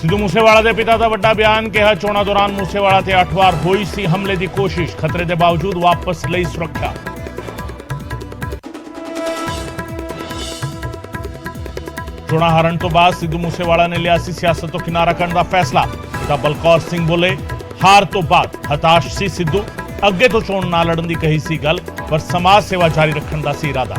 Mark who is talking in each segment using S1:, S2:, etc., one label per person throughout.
S1: सिद्धू मूसेवाला के पिता का वड्डा बयान, कहा चोणा दौरान मूसेवाला ते 8 वार हुई सी हमले की कोशिश, खतरे के बावजूद वापस लई सुरक्षा। चोणा हारण तो बाद सिद्धू मूसेवाला ने लिया सी सियासत तो किनारा करने का फैसला। पिता बलकौर सिंह बोले, हार तो बाद हताश सी सिद्धू, अगे तो चोण ना लड़न की कही सी गल, पर समाज सेवा जारी रखने का सी इरादा।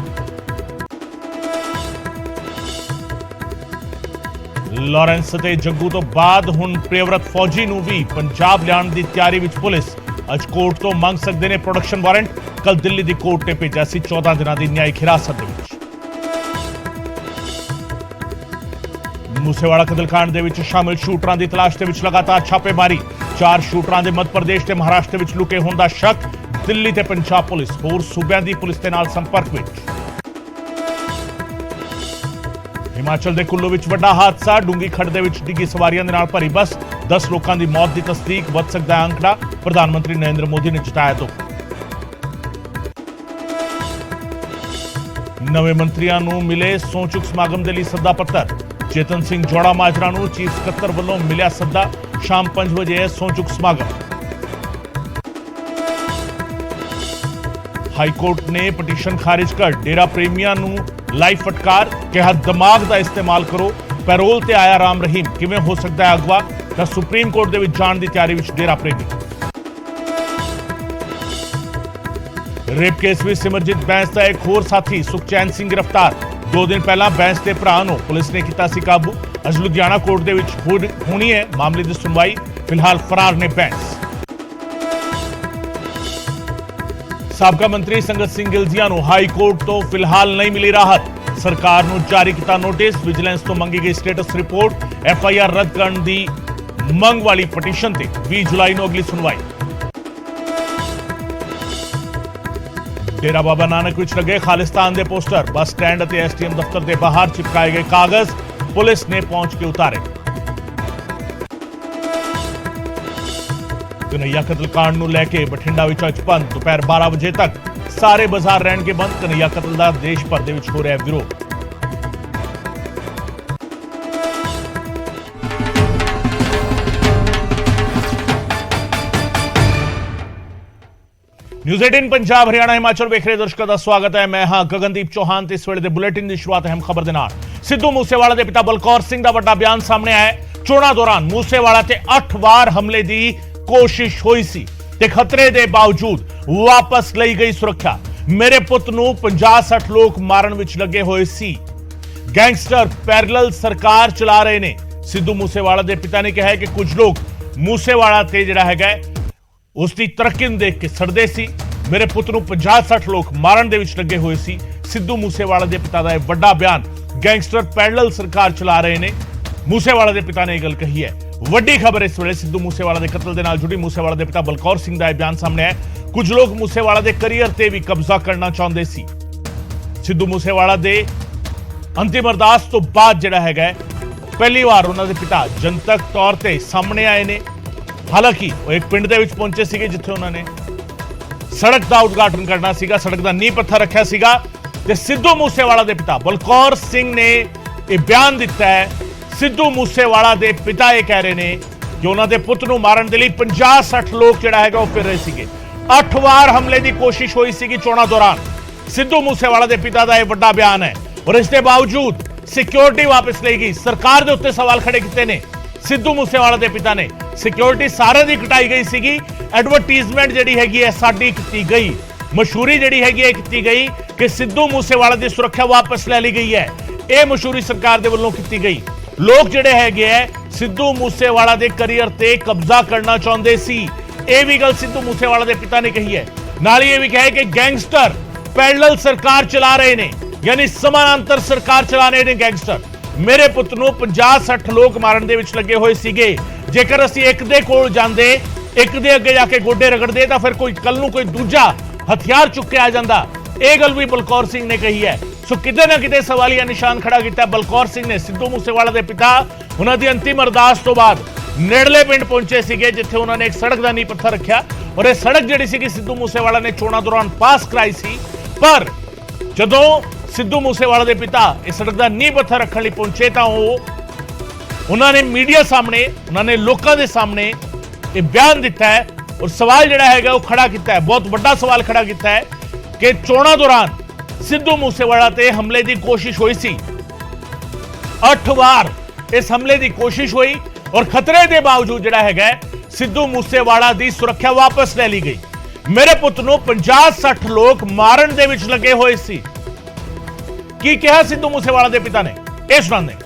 S1: लॉरेंस ते जग्गू तो बाद हुण प्रियव्रत फौजी नूं भी पंजाब लियाण दी तैयारी विच पुलिस। अज कोर्ट तो मंग सकदे ने प्रोडक्शन वारंट, कल दिल्ली दी कोर्ट ने भेजा सी 14 दिनां दी न्यायिक हिरासत दे विच। मूसेवाला कतलकांड दे विच शामिल शूटरां दी तलाश दे विच लगातार छापेमारी। 4 शूटरां दे मध्य प्रदेश ते महाराष्ट्र विच लुके होण दा शक। दिल्ली ते पंजाब पुलिस होर सूबियां दी पुलिस दे नाल संपर्क विच। हिमाचल के कुल्लू विच वड्डा हादसा, डूंगी खड्ड दे विच डिग्गी सवारियां दे नाल भरी बस, 10 लोगों की मौत की तस्दीक, वध सकदा है आंकड़ा। प्रधानमंत्री नरेंद्र मोदी ने जताया दुख। नवे मंत्रियों को मिले सौं चुक समागम के लिए सद्दा पत्र। चेतन सिंह जोड़ा माजरा को चीफ सकत्तर वालों मिलिया सद्दा, शाम 5 बजे है सौं चुक समागम। हाईकोर्ट ने पटिशन खारिज कर डेरा प्रेमियों को लाइफ फटकार, कहा दिमाग का इस्तेमाल करो, पैरोल ते आया राम रहीम किवें हो सकता है अगवा, तो सुप्रीम कोर्ट दे विच जाण दी तैयारी विच डेरा प्रेमी। रेप केस में सिमरजीत बैंस का एक होर साथी सुखचैन सिंह गिरफ्तार। 2 दिन पहला बैंस के भरा नूं पुलिस ने किया सी काबू। अज लुधियाना कोर्ट दे विच होनी है मामले की सुनवाई, फिलहाल फरार ने बैंस। साबका मंत्री संगत सिंह गिलजिया को हाई कोर्ट तो फिलहाल नहीं मिली राहत। सरकार ने जारी किया नोटिस, विजिलेंस तो मंगी गई स्टेटस रिपोर्ट। FIR रद्द करने की मंग वाली पटिशन ते 20 जुलाई को अगली सुनवाई। डेरा बाबा नानक विच लगे खालिस्तान के पोस्टर, बस स्टैंड और SDM दफ्तर के बाहर चिपकाए गए कागज, पुलिस ने पहुंच के उतारे। कन्हैया कतलकांड को लैके बठिंडा विच अज बंद, दोपहर 12 बजे तक सारे बाजार रहने बंद। कन्हैया कतल का देश भर दे विच हो रहा है विरोध। न्यूज़ 18 पंजाब हरियाणा हिमाचल वेख रहे दर्शकों का स्वागत है। मैं हां गगनदीप चौहान। इस वेले बुलेटिन की शुरुआत अहम खबर दे नाल। सिद्धू मूसेवाला के पिता बलकौर सिंह का बड़ा बयान सामने आया। चोणा दौरान मूसेवाला ते 8 वार हमले की कोशिश हुई सी ते खतरे के बावजूद वापस लई गई सुरक्षा। मेरे पुत नूं 50-60 लोग मारन विच लगे हुए सी। गैंगस्टर पैरेलल सरकार चला रहे ने। सिद्धू मूसेवाला के पिता ने कहा है कि कुछ लोग मूसेवाला ते जिहड़ा हैगा उसकी तरक्की नूं देख के सड़दे सी। मेरे पुत नूं 50-60 लोग मारन दे विच लगे हुए सी। सिद्धू मूसेवाला के पिता का यह बड़ा बयान। गैंगस्टर पैरेलल सरकार चला रहे ने, मूसेवाला के पिता ने यह गल कही है। वड्डी खबर इस वेले सिद्धू मूसेवाला के कतल दे नाल जुड़ी। मूसेवाला के पिता बलकौर सिंह का यह बयान सामने आया। कुछ लोग मूसेवाला के करियर ते भी कब्जा करना चाहते सी। सिद्धू मूसेवाला के अंतिम अरदास तो बाद जिहड़ा हैगा पहली बार उन्होंने पिता जनतक तौर पर सामने आए ने। हालांकि वो एक पिंड दे विच पहुंचे सीगे जिथे उन्होंने सड़क का उद्घाटन करना सीगा, सड़क का नींह पत्थर रखा सीगा ते सिद्धू मूसेवाला के पिता बलकौर सिंह ने यह बयान दिता है। सिद्धू मूसेवाला के पिता यह कह रहे हैं कि उन्होंने पुत नूं मारन दे लई 50-60 लोग जिहड़ा हैगा वो फिर रहे सीगे। 8 वार हमले की कोशिश हुई सी चोणा दौरान। सिद्धू मूसेवाला के पिता का यह बड़ा बयान है और इसके बावजूद सिक्योरिटी वापस ली गई। सरकार के उत्ते सवाल खड़े किए ने सिद्धू मूसेवाला के पिता ने। सिक्योरिटी सारे दी कटाई गई सीगी। एडवरटाइजमेंट जिहड़ी हैगी है साडी कीती गई, मशहूरी जिहड़ी हैगी है कीती गई कि सिद्धू मूसेवाला की सुरक्षा वापस ले ली गई है। यह मशहूरी सरकार के वल्लों कीती गई। लोग जिहड़े हैगे है सिद्धू मूसेवाला के करियर ते कब्जा करना चाहते सी। यह भी गल सिद्धू मूसेवाला के पिता ने कही है। नाल यह भी कहा है कि गैंगस्टर पैरेलल सरकार चला रहे ने, यानी समानांतर सरकार चलाने ने गैंगस्टर। मेरे पुत नूं 50-60 लोग मारन दे विच लगे हुए सीगे। जेकर असीं एक दे कोल जांदे, एक दे अगे जाके गोडे रगड़दे तां फिर कोई कल नूं कोई दूजा हथियार चुक के आ जांदा। यह गल भी बलकौर सिंह ने कही है। सो किते ना किते सवालिया निशान खड़ा किया बलकौर सिंह ने। सिद्धू मूसेवाला के पिता उन्हां दी अंतिम अरदास तो बाद नेड़ले पिंड पहुंचे सीगे जिथे उन्होंने एक सड़क का नींह पत्थर रखा और यह सड़क जिहड़ी सीगी सिद्धू मूसेवाला ने चोणा दौरान पास कराई सी। पर जदों सिद्धू मूसेवाला के पिता इस सड़क का नींह पत्थर रखने पहुंचे तो उन्होंने मीडिया सामने, उन्होंने लोगों के सामने ये बयान दिता है और सवाल जिहड़ा हैगा वो खड़ा किया है, बहुत बड़ा सवाल खड़ा किया है कि चोणां दौरान सिद्धू मूसेवाला ते हमले की कोशिश हुई सी। 8 बार इस हमले की कोशिश हुई और खतरे के बावजूद जिहड़ा हैगा सिद्धू मूसेवाला की सुरक्षा वापस ले ली गई। मेरे पुत नूं 50-60 लोग मारन दे विच लगे हुए सी। की कहा सिद्धू मूसेवाला के पिता ने, यह सुनाते।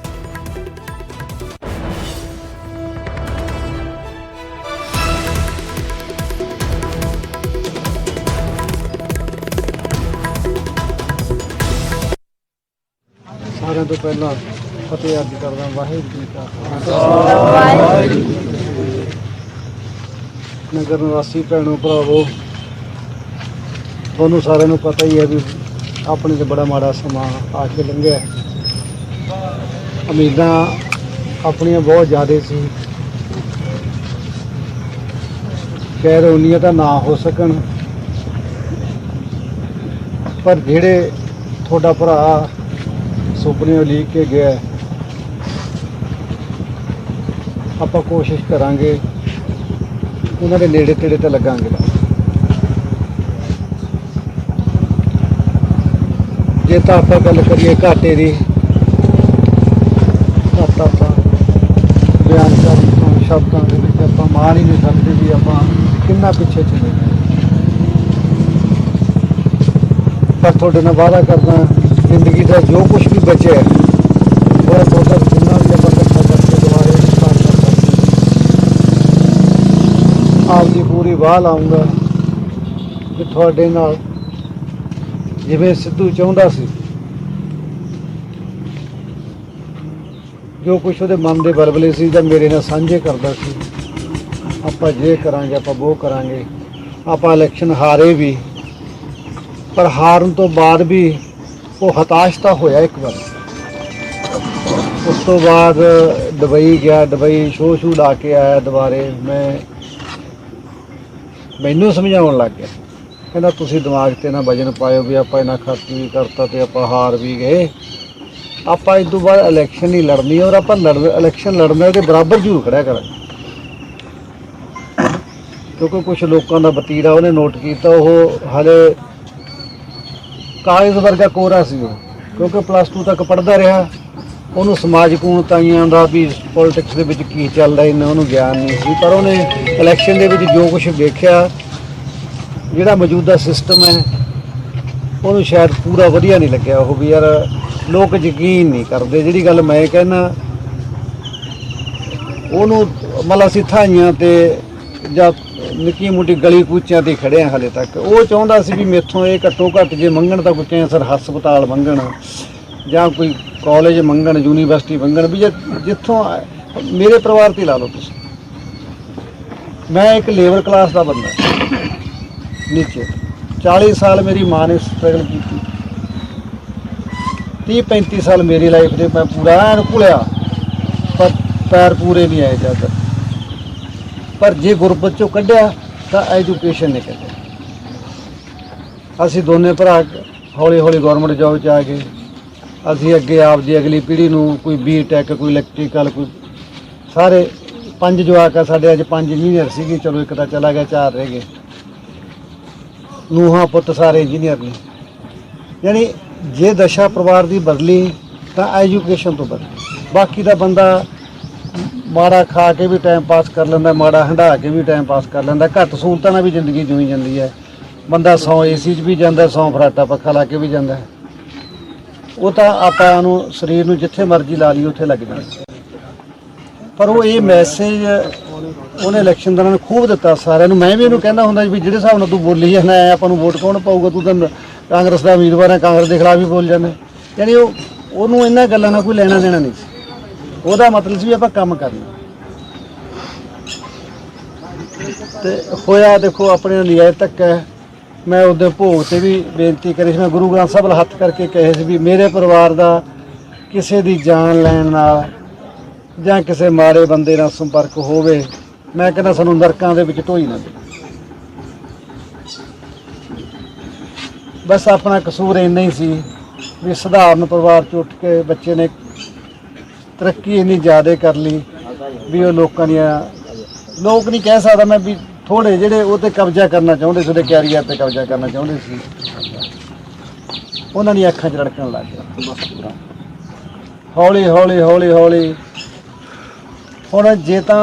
S2: सारे तो पहला फतेह अर्ज करदा वाहिगुरू जी का खालसा। नगर निवासी भैनों भरावो, ਤੁਹਾਨੂੰ ਸਾਰਿਆਂ ਨੂੰ पता ही है भी अपने तो बड़ा माड़ा समा आके लंघिया। उम्मीदां अपनियां बहुत ज़्यादा सी, खैर उन्नियां तां ना हो सकन, पर जेड़े थोड़ा भरा सुपने उलीक के गया आपां कोशिश करांगे उन्होंने नेड़े तेड़े तो लगांगे। जे तो आप गल करिए घाटे की, घाटा आप बयान कर शब्दों के आप मान ही नहीं सकते भी आप कितना पिछे चले गए। पर थोड़े नाल वादा करदा जिंदगी का जो कुछ भी बचे थोड़ा बहुत जिन्ना भी आप इकट्ठा करके दोबारा स्टार्ट कर आपकी पूरी वाह लाऊंगा कि थोड़े नाल जिवें सिद्धू चाहुंदा सी, जो कुछ वो मन के बलबले सी जां मेरे नाल सांझे करदा सी, आपां जे करांगे आपां वो करांगे। आपां इलैक्शन हारे भी, पर हारन तो बाद भी वो हताशता होया एक बार। उस तो बाद दुबई गया, दुबई शो शू ला के आया दोबारे। मैनू समझाउण लग गया, कहना तुसीं दिमाग ते ना वजन पाओ भी आपां इन्ना खर्च भी करता ते आपां हार भी गए। आपां इस तो बाद इलैक्शन ही लड़नी और आपां इलैक्शन लड़ना के बराबर जरूर खड़ा करांगे, क्योंकि कुछ लोगों का वतीरा उन्हें नोट किया वो हाले कागज़ वर्गा कोरा सी, क्योंकि +2 तक पढ़ता रहा। उन्होंने समाज कूणताइयां का भी पॉलिटिक्स के विच की चल रहा इन्ना उन्होंने ज्ञान नहीं सी, पर उन्हें इलैक्शन के विच जो कुछ देखा जिहड़ा मौजूदा सिस्टम है उन्होंने शायद पूरा वधिया नहीं लग्या। वो भी यार लोग यकीन नहीं करते जिहड़ी गल मैं कहना, उन्होंने मतलब असीं थाइयां ते जां निक्की मोटी गली कूचियां ते खड़े हैं हाले तक। वो चाहुंदा सी भी मेथों ये घट्टो घट्ट जे मंगण तां कोई कैंसर हस्पताल मंगण जां कोई कॉलेज मंगण, यूनीवर्सिटी मंगण, भी जिथों मेरे परिवार ते ला लो तुसीं। मैं एक लेबर क्लास का बंदा नीचे, 40 साल मेरी माँ ने स्ट्रगल की, 30-35 साल मेरी लाइफ दे मैं पूरा एन घुलिया, पर पैर पूरे नहीं आए ज्यादा। पर जे गुरबत चों कढ़िया तो एजुकेशन ने कढ़िया। असीं दोने भरा हौली हौली गौरमेंट जॉब च आ गए। असीं अगे आपदी अगली पीढ़ी नूं कोई B.Tech, कोई इलैक्ट्रीकल, कोई सारे 5 जवाक आ साडे, अज 5 इंजीनियर सीगे, चलो एक तां चला गया, 4 रह गए। नूहां पुत्त सारे इंजीनियर ने। यानी जे दशा परिवार की बदली तो एजुकेशन तो बदली। बाकी का बंदा माड़ा खा के भी टाइम पास कर लेंदा, माड़ा हंडा के भी टाइम पास कर लेंदा, घट सहूलतां नाल भी जिंदगी जूई जाती है। बंदा 100 AC भी जाता, 100 फराटा पक्खा ला के भी जाता है। वो तो आपां नूं शरीर नूं जिथे मर्जी ला ली उत्थे लग जाए। पर वो ये मैसेज उन्हें इलैक्शन दौरान खूब दिता सारिਆਂ ਨੂੰ। मैं भी उन्होंने कहना ਹੁੰਦਾ भी ਜਿਹੜੇ ਹਿਸਾਬ ਨਾਲ तू बोली जाना है ਆਪਾਂ ਨੂੰ वोट कौन पाऊगा, तू तो कांग्रेस का उम्मीदवार है, कांग्रेस के खिलाफ भी बोल जाना। यानी वो इन्हां गल्लां नाल कोई लेना देना नहीं सी। ਉਹਦਾ मतलब ਸੀ ਵੀ ਆਪਾਂ ਕੰਮ करना। ਤੇ ਹੋਇਆ देखो अपने नजायज़ तक है। मैं ਉਹਦੇ ਭੋਗ ਤੇ भी बेनती करी, मैं गुरु ग्रंथ साहब हत्थ करके कहे ਸੀ भी मेरे परिवार का किसी की जान लैण नाल ਜਾਂ ਕਿਸੇ ਮਾੜੇ ਬੰਦੇ ਨਾਲ ਸੰਪਰਕ ਹੋਵੇ, मैं कहना सानू नरकां दे विच ढोई ना दे। बस अपना कसूर इन्ना ही सी भी सधारण परिवार च उठ के बच्चे ने ਤਰੱਕੀ ਇੰਨੀ ਜ਼ਿਆਦਾ ਕਰ ਲਈ ਵੀ ਉਹ ਲੋਕਾਂ ਦੀਆਂ ਲੋਕ ਨਹੀਂ ਕਹਿ ਸਕਦਾ ਮੈਂ ਵੀ ਥੋੜੇ ਜਿਹੜੇ ਉਹ ਤੇ ਕਬਜ਼ਾ ਕਰਨਾ ਚਾਹੁੰਦੇ ਸੀ, ਉਹਦੇ ਕੈਰੀਅਰ ਤੇ ਕਬਜ਼ਾ ਕਰਨਾ ਚਾਹੁੰਦੇ ਸੀ, ਉਹਨਾਂ ਦੀਆਂ ਅੱਖਾਂ 'ਚ ਰੜਕਣ ਲੱਗ ਗਿਆ। ਹੌਲੀ ਹੌਲੀ ਹੌਲੀ ਹੌਲੀ ਹੁਣ ਜੇ ਤਾਂ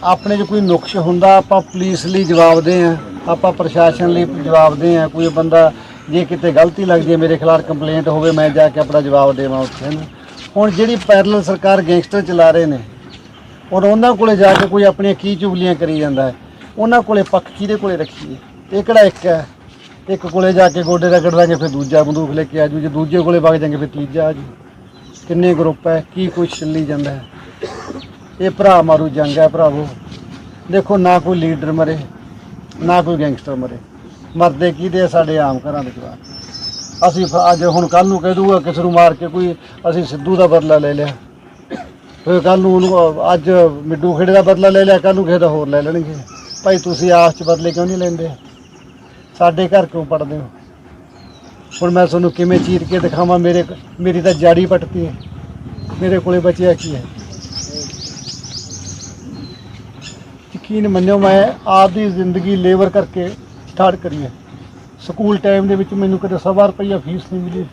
S2: ਆਪਣੇ 'ਚ ਕੋਈ ਨੁਕਸ ਹੁੰਦਾ ਆਪਾਂ ਪੁਲਿਸ ਲਈ ਜਵਾਬਦੇ ਹਾਂ, ਆਪਾਂ ਪ੍ਰਸ਼ਾਸਨ ਲਈ ਜਵਾਬਦੇ ਹਾਂ। ਕੋਈ ਬੰਦਾ ਜੇ ਕਿਤੇ ਗਲਤੀ ਲੱਗਦੀ ਹੈ ਮੇਰੇ ਖਿਲਾਫ ਕੰਪਲੇਂਟ ਹੋਵੇ ਮੈਂ ਜਾ ਕੇ ਆਪਣਾ ਜਵਾਬ ਦੇਵਾਂ ਉੱਥੇ ਨਾ। ਹੁਣ ਜਿਹੜੀ ਪੈਰਲਲ ਸਰਕਾਰ ਗੈਂਗਸਟਰ ਚਲਾ ਰਹੇ ਨੇ ਔਰ ਉਹਨਾਂ ਕੋਲੇ ਜਾ ਕੇ ਕੋਈ ਆਪਣੀਆਂ ਕੀ ਚੁਗਲੀਆਂ ਕਰੀ ਜਾਂਦਾ ਹੈ, ਉਹਨਾਂ ਕੋਲੇ ਪੱਖ ਕਿਹਦੇ ਕੋਲੇ ਰੱਖੀਏ? ਇਹ ਕਿਹੜਾ ਇੱਕ ਹੈ? ਇੱਕ ਕੋਲੇ ਜਾ ਕੇ ਗੋਡੇ ਰਗੜ ਦਾਂਗੇ ਫਿਰ ਦੂਜਾ ਬੰਦੂਕ ਲੈ ਕੇ ਆ ਜੂ, ਜੇ ਦੂਜੇ ਕੋਲੇ ਵਗ ਜਾਂਗੇ ਫਿਰ ਤੀਜਾ ਆ ਜੂ। ਕਿੰਨੇ ਗਰੁੱਪ ਹੈ, ਕੀ ਕੁਛ ਚੱਲੀ ਜਾਂਦਾ ਹੈ। ਇਹ ਭਰਾ ਮਾਰੂ ਜੰਗ ਹੈ ਭਰਾਵੋ। ਦੇਖੋ ਨਾ ਕੋਈ ਲੀਡਰ ਮਰੇ ਨਾ ਕੋਈ ਗੈਂਗਸਟਰ ਮਰੇ, ਮਰਦੇ ਕਿਹਦੇ? ਸਾਡੇ ਆਮ ਘਰਾਂ ਦੇ ਜਵਾਕ। ਅਸੀਂ ਅੱਜ ਹੁਣ ਕੱਲ੍ਹ ਨੂੰ ਕਹਿ ਦੂਗਾ ਕਿਸੇ ਨੂੰ ਮਾਰ ਕੇ ਕੋਈ ਅਸੀਂ ਸਿੱਧੂ ਦਾ ਬਦਲਾ ਲੈ ਲਿਆ, ਫਿਰ ਕੱਲ੍ਹ ਨੂੰ ਉਹਨੂੰ ਅੱਜ ਮਿੱਡੂ ਖੇੜੇ ਦਾ ਬਦਲਾ ਲੈ ਲਿਆ, ਕੱਲ੍ਹ ਨੂੰ ਕਿਸੇ ਦਾ ਹੋਰ ਲੈ ਲੈਣਗੇ। ਭਾਈ ਤੁਸੀਂ ਆਪਸ 'ਚ ਬਦਲੇ ਕਿਉਂ ਨਹੀਂ ਲੈਂਦੇ? ਸਾਡੇ ਘਰ ਕਿਉਂ ਪੜਦੇ ਹੋ? ਹੁਣ ਮੈਂ ਤੁਹਾਨੂੰ ਕਿਵੇਂ ਚੀਰ ਕੇ ਦਿਖਾਵਾਂ? ਮੇਰੀ ਤਾਂ ਜਾੜੀ ਪੱਟਤੀ ਹੈ, ਮੇਰੇ ਕੋਲੇ ਬਚਿਆ ਕੀ ਹੈ? ਯਕੀਨ ਮੰਨਿਓ ਮੈਂ ਆਪਦੀ ਜ਼ਿੰਦਗੀ ਲੇਬਰ ਕਰਕੇ ਸਟਾਰਟ ਕਰੀ ਹੈ। ਸਕੂਲ ਟਾਈਮ ਦੇ ਵਿੱਚ ਮੈਨੂੰ ਕਦੇ 100 ਰੁਪਈਆ ਫੀਸ ਨਹੀਂ ਮਿਲੀ।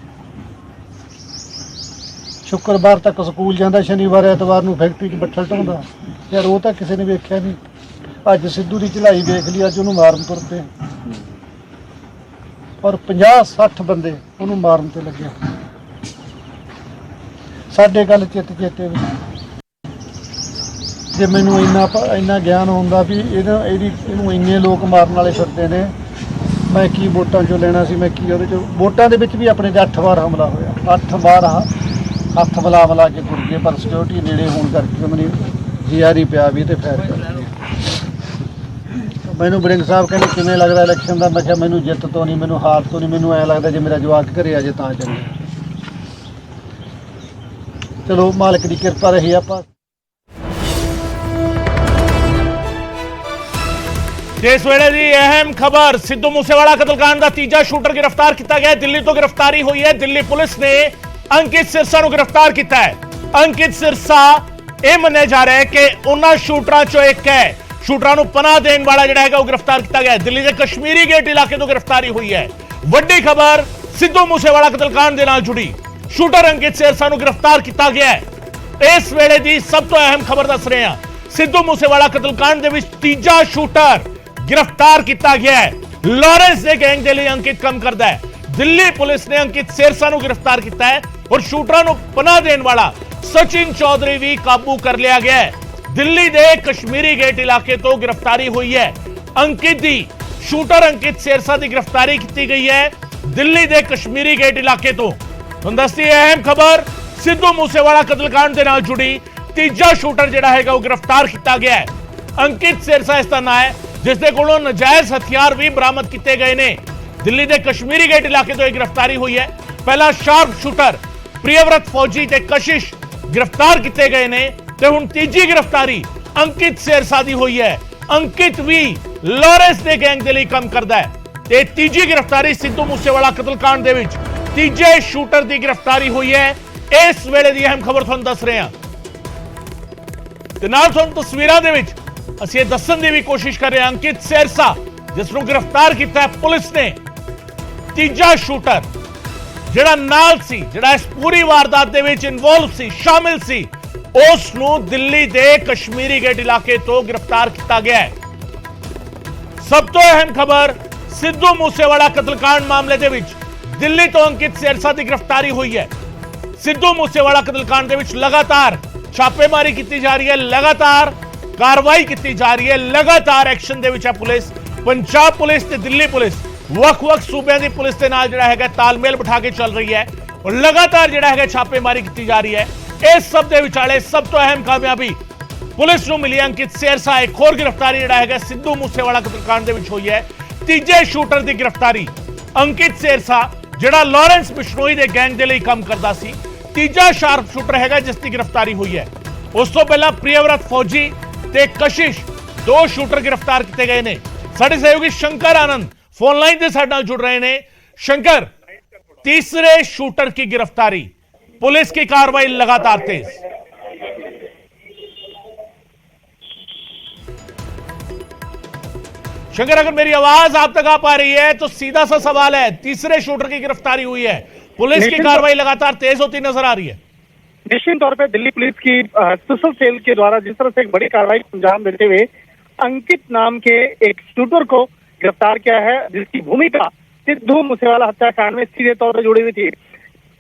S2: ਸ਼ੁੱਕਰਵਾਰ ਤੱਕ ਸਕੂਲ ਜਾਂਦਾ, ਸ਼ਨੀਵਾਰ ਐਤਵਾਰ ਨੂੰ ਫੈਕਟਰੀ 'ਚ ਬੱਠਲ ਢਾਉਂਦਾ। ਯਾਰ ਉਹ ਤਾਂ ਕਿਸੇ ਨੇ ਵੇਖਿਆ ਨਹੀਂ। ਅੱਜ ਸਿੱਧੂ ਦੀ ਚੜ੍ਹਾਈ ਵੇਖ ਲਈ, ਅੱਜ ਉਹਨੂੰ ਮਾਰਨ ਤੁਰ ਪਏ ਔਰ 50-60 ਬੰਦੇ ਉਹਨੂੰ ਮਾਰਨ ਤੇ ਲੱਗੇ। ਸਾਡੇ ਗੱਲ ਚੇਤੇ ਜੇ ਮੈਨੂੰ ਇੰਨਾ ਗਿਆਨ ਹੁੰਦਾ ਵੀ ਇਹਨੂੰ ਇੰਨੇ ਲੋਕ ਮਾਰਨ ਵਾਲੇ ਫਿਰਦੇ ਨੇ, ਮੈਂ ਕੀ ਵੋਟਾਂ 'ਚੋਂ ਲੈਣਾ ਸੀ? ਮੈਂ ਕੀ ਉਹਦੇ 'ਚੋਂ? ਵੋਟਾਂ ਦੇ ਵਿੱਚ ਵੀ ਆਪਣੇ 'ਤੇ 8 ਵਾਰ ਹਮਲਾ ਹੋਇਆ, 8 ਵਾਰ ਹੱਥ ਮਿਲਾ ਕੇ ਤੁਰ ਗਏ, ਪਰ ਸਿਕਿਉਰਿਟੀ ਨੇੜੇ ਹੋਣ ਕਰਕੇ ਮੈਨੂੰ GRE ਪਿਆ ਵੀ ਤੇ ਫੈਰ ਕਰ ਮੈਨੂੰ ਬਰਿੰਗ ਸਾਹਿਬ ਕਹਿੰਦੇ ਕਿਵੇਂ ਲੱਗਦਾ ਇਲੈਕਸ਼ਨ ਦਾ? ਮੈਂ ਕਿਹਾ ਮੈਨੂੰ ਜਿੱਤ ਤੋਂ ਨਹੀਂ, ਮੈਨੂੰ ਹਾਰ ਤੋਂ ਨਹੀਂ, ਮੈਨੂੰ ਐਂ ਲੱਗਦਾ ਜੇ ਮੇਰਾ ਜਵਾਕ ਘਰੇ ਆ ਜੇ ਤਾਂ ਚੰਗਾ। ਚਲੋ ਮਾਲਕ ਦੀ ਕਿਰਪਾ ਰਹੀ। ਆਪਾਂ
S1: ਇਸ ਵੇਲੇ ਦੀ ਅਹਿਮ ਖਬਰ, ਸਿੱਧੂ ਮੂਸੇਵਾਲਾ ਕਤਲकांड ਦਾ ਤੀਜਾ ਸ਼ੂਟਰ ਗ੍ਰਿਫਤਾਰ ਕੀਤਾ ਗਿਆ। ਦਿੱਲੀ ਤੋਂ ਗ੍ਰਿਫਤਾਰੀ ਹੋਈ ਹੈ। ਦਿੱਲੀ ਪੁਲਿਸ ਨੇ ਅੰਕਿਤ ਸਿਰਸਾ ਨੂੰ ਗ੍ਰਿਫਤਾਰ ਕੀਤਾ ਹੈ। ਅੰਕਿਤ ਸਿਰਸਾ ਇਹ ਮੰਨਿਆ ਜਾ ਰਿਹਾ ਹੈ ਕਿ ਉਹਨਾਂ ਸ਼ੂਟਰਾਂ ਚੋਂ ਇੱਕ ਹੈ। ਸ਼ੂਟਰਾਂ ਨੂੰ ਪਨਾਹ ਦੇਣ ਵਾਲਾ ਜਿਹੜਾ ਹੈਗਾ ਉਹ ਗ੍ਰਿਫਤਾਰ ਕੀਤਾ ਗਿਆ। ਦਿੱਲੀ ਦੇ ਕਸ਼ਮੀਰੀ ਗੇਟ ਇਲਾਕੇ ਤੋਂ ਗ੍ਰਿਫਤਾਰੀ ਹੋਈ ਹੈ। ਵੱਡੀ ਖਬਰ, ਸਿੱਧੂ ਮੂਸੇਵਾਲਾ ਕਤਲकांड ਦੇ ਨਾਲ ਜੁੜੀ ਸ਼ੂਟਰ ਅੰਕਿਤ ਸਿਰਸਾ ਨੂੰ ਗ੍ਰਿਫਤਾਰ ਕੀਤਾ ਗਿਆ ਹੈ। ਇਸ ਵੇਲੇ ਦੀ ਸਭ ਤੋਂ ਅਹਿਮ ਖਬਰ ਦੱਸ ਰਹੇ ਹਾਂ। ਸਿੱਧੂ ਮੂਸੇਵਾਲਾ ਕਤਲकांड ਦੇ ਵਿੱਚ ਤੀਜਾ ਸ਼ੂਟਰ गिरफ्तार किया गया है। लॉरेंस ਦੇ ਗੈਂਗ ਦੇ ਲਈ ਅੰਕਿਤ ਕੰਮ ਕਰਦਾ ਹੈ। ਦਿੱਲੀ ਪੁਲਿਸ ਨੇ ਅੰਕਿਤ ਸਿਰਸਾ ਨੂੰ ਗ੍ਰਿਫਤਾਰ ਕੀਤਾ ਹੈ ਔਰ ਸ਼ੂਟਰਾਂ ਨੂੰ ਪਨਾਹ ਦੇਣ ਵਾਲਾ ਸਚਿਨ ਚੌਧਰੀ ਵੀ ਕਾਬੂ ਕਰ ਲਿਆ ਗਿਆ ਹੈ। ਦਿੱਲੀ ਦੇ ਕਸ਼ਮੀਰੀ ਗੇਟ ਇਲਾਕੇ ਤੋਂ ਗ੍ਰਿਫਤਾਰੀ ਹੋਈ ਹੈ ਅੰਕਿਤ ਦੀ। ਸ਼ੂਟਰ ਅੰਕਿਤ ਸਿਰਸਾ ਦੀ ਗ੍ਰਿਫਤਾਰੀ ਕੀਤੀ ਗਈ ਹੈ ਦਿੱਲੀ ਦੇ ਕਸ਼ਮੀਰੀ ਗੇਟ ਇਲਾਕੇ ਤੋਂ। ਤੁਹਾਨੂੰ ਦੱਸਦੀ ਅਹਿਮ ਖਬਰ, ਸਿੱਧੂ ਮੂਸੇਵਾਲਾ ਕਤਲकांड ਦੇ ਨਾਲ ਜੁੜੀ ਤੀਜਾ ਸ਼ੂਟਰ ਜਿਹੜਾ ਹੈਗਾ ਉਹ ਗ੍ਰਿਫਤਾਰ ਕੀਤਾ ਗਿਆ ਹੈ। ਅੰਕਿਤ ਸਿਰਸਾ ਇਸ ਦਾ ਨਾਂ ਹੈ, ਜਿਸ ਦੇ ਕੋਲੋਂ ਨਜਾਇਜ਼ ਹਥਿਆਰ ਵੀ ਬਰਾਮਦ ਕੀਤੇ ਗਏ ਨੇ। ਦਿੱਲੀ ਦੇ ਕਸ਼ਮੀਰੀ ਗੇਟ ਇਲਾਕੇ ਤੋਂ ਇਹ ਗ੍ਰਿਫਤਾਰੀ ਹੋਈ ਹੈ। ਪਹਿਲਾ ਸ਼ਾਰਪ ਸ਼ੂਟਰ ਪ੍ਰਿਯਵਰਤ ਫੌਜੀ ਤੇ ਕਸ਼ਿਸ਼ ਗ੍ਰਿਫਤਾਰ ਕੀਤੇ ਗਏ ਨੇ ਤੇ ਹੁਣ ਤੀਜੀ ਗ੍ਰਿਫਤਾਰੀ ਅੰਕਿਤ ਸਿਰਸਾ ਦੀ ਹੋਈ ਹੈ। ਅੰਕਿਤ ਵੀ ਲਾਰੈਂਸ ਦੇ ਗੈਂਗ ਦੇ ਲਈ ਕੰਮ ਕਰਦਾ ਹੈ ਤੇ ਤੀਜੀ ਗ੍ਰਿਫਤਾਰੀ ਸਿੱਧੂ ਮੂਸੇਵਾਲਾ ਕਤਲकांड ਦੇ ਵਿੱਚ ਤੀਜੇ ਸ਼ੂਟਰ ਦੀ ਗ੍ਰਿਫਤਾਰੀ ਹੋਈ ਹੈ। ਇਸ ਵੇਲੇ ਦੀ ਅਹਿਮ ਖਬਰ ਤੁਹਾਨੂੰ ਦੱਸ ਰਹੇ ਹਾਂ ਤੇ ਨਾਲ ਤੁਹਾਨੂੰ ਤਸਵੀਰਾਂ ਦੇ ਵਿੱਚ ਅਸੀਂ ਇਹ ਦੱਸਣ ਦੀ ਵੀ ਕੋਸ਼ਿਸ਼ ਕਰ ਰਹੇ ਹਾਂ। ਅੰਕਿਤ ਸਿਰਸਾ ਜਿਸ ਨੂੰ ਗ੍ਰਿਫਤਾਰ ਕੀਤਾ ਹੈ ਪੁਲਿਸ ਨੇ, ਤੀਜਾ ਸ਼ੂਟਰ ਜਿਹੜਾ ਨਾਲ ਸੀ, ਜਿਹੜਾ ਇਸ ਪੂਰੀ ਵਾਰਦਾਤ ਦੇ ਵਿੱਚ ਇਨਵੋਲਵ ਸੀ, ਸ਼ਾਮਿਲ ਸੀ, ਉਸ ਨੂੰ ਦਿੱਲੀ ਦੇ ਕਸ਼ਮੀਰੀ ਗੇਟ ਇਲਾਕੇ ਤੋਂ ਗ੍ਰਿਫਤਾਰ ਕੀਤਾ ਗਿਆ ਹੈ। ਸਭ ਤੋਂ ਅਹਿਮ ਖਬਰ, ਸਿੱਧੂ ਮੂਸੇਵਾਲਾ ਕਤਲकांड ਮਾਮਲੇ ਦੇ ਵਿੱਚ ਦਿੱਲੀ ਤੋਂ ਅੰਕਿਤ ਸਿਰਸਾ ਦੀ ਗ੍ਰਿਫਤਾਰੀ ਹੋਈ ਹੈ। ਸਿੱਧੂ ਮੂਸੇਵਾਲਾ ਕਤਲकांड ਦੇ ਵਿੱਚ ਲਗਾਤਾਰ ਛਾਪੇਮਾਰੀ ਕੀਤੀ ਜਾ ਰਹੀ ਹੈ, ਲਗਾਤਾਰ कार्रवाई की जा रही है, लगातार एक्शन दे विच है पुलिस। पंजाब पुलिस ते दिल्ली पुलिस वख-वख सूबे दी पुलिस दे नाल जिहड़ा हैगा तालमेल बिठा के चल रही है और लगातार जिहड़ा हैगा छापेमारी की जा रही है। इस सब दे विचाले सब तो अहम कामयाबी पुलिस नूं मिली अंकित सिरसा। एक होर गिरफ्तारी जिहड़ा हैगा सिद्धू मूसेवाला कतलकांड दे विच होई है। तीजे शूटर दी गिरफ्तारी अंकित सिरसा जिहड़ा लॉरेंस बिश्नोई दे गैंग दे लई काम करदा सी, तीजा शार्प शूटर हैगा जिस दी गिरफ्तारी हुई है। उस तो पहला प्रियव्रत फौजी ते कशिश दो शूटर गिरफ्तार किए गए ने। साडे सहयोगी शंकर आनंद फोन लाइन से साडे नाल जुड़ रहे हैं। शंकर, तीसरे शूटर की गिरफ्तारी, पुलिस की कार्रवाई लगातार तेज। शंकर, अगर मेरी आवाज आप तक आ पा रही है तो सीधा सा सवाल है, तीसरे शूटर की गिरफ्तारी हुई है, पुलिस की कार्रवाई लगातार तेज होती नजर आ रही है।
S3: निश्चित तौर पर दिल्ली पुलिस की स्पेशल सेल के द्वारा जिस तरह से एक बड़ी कार्रवाई को अंजाम देते हुए अंकित नाम के एक शूटर को गिरफ्तार किया है, जिसकी भूमिका सिद्धू मूसेवाला हत्याकांड में सीधे तौर पर जुड़ी हुई थी।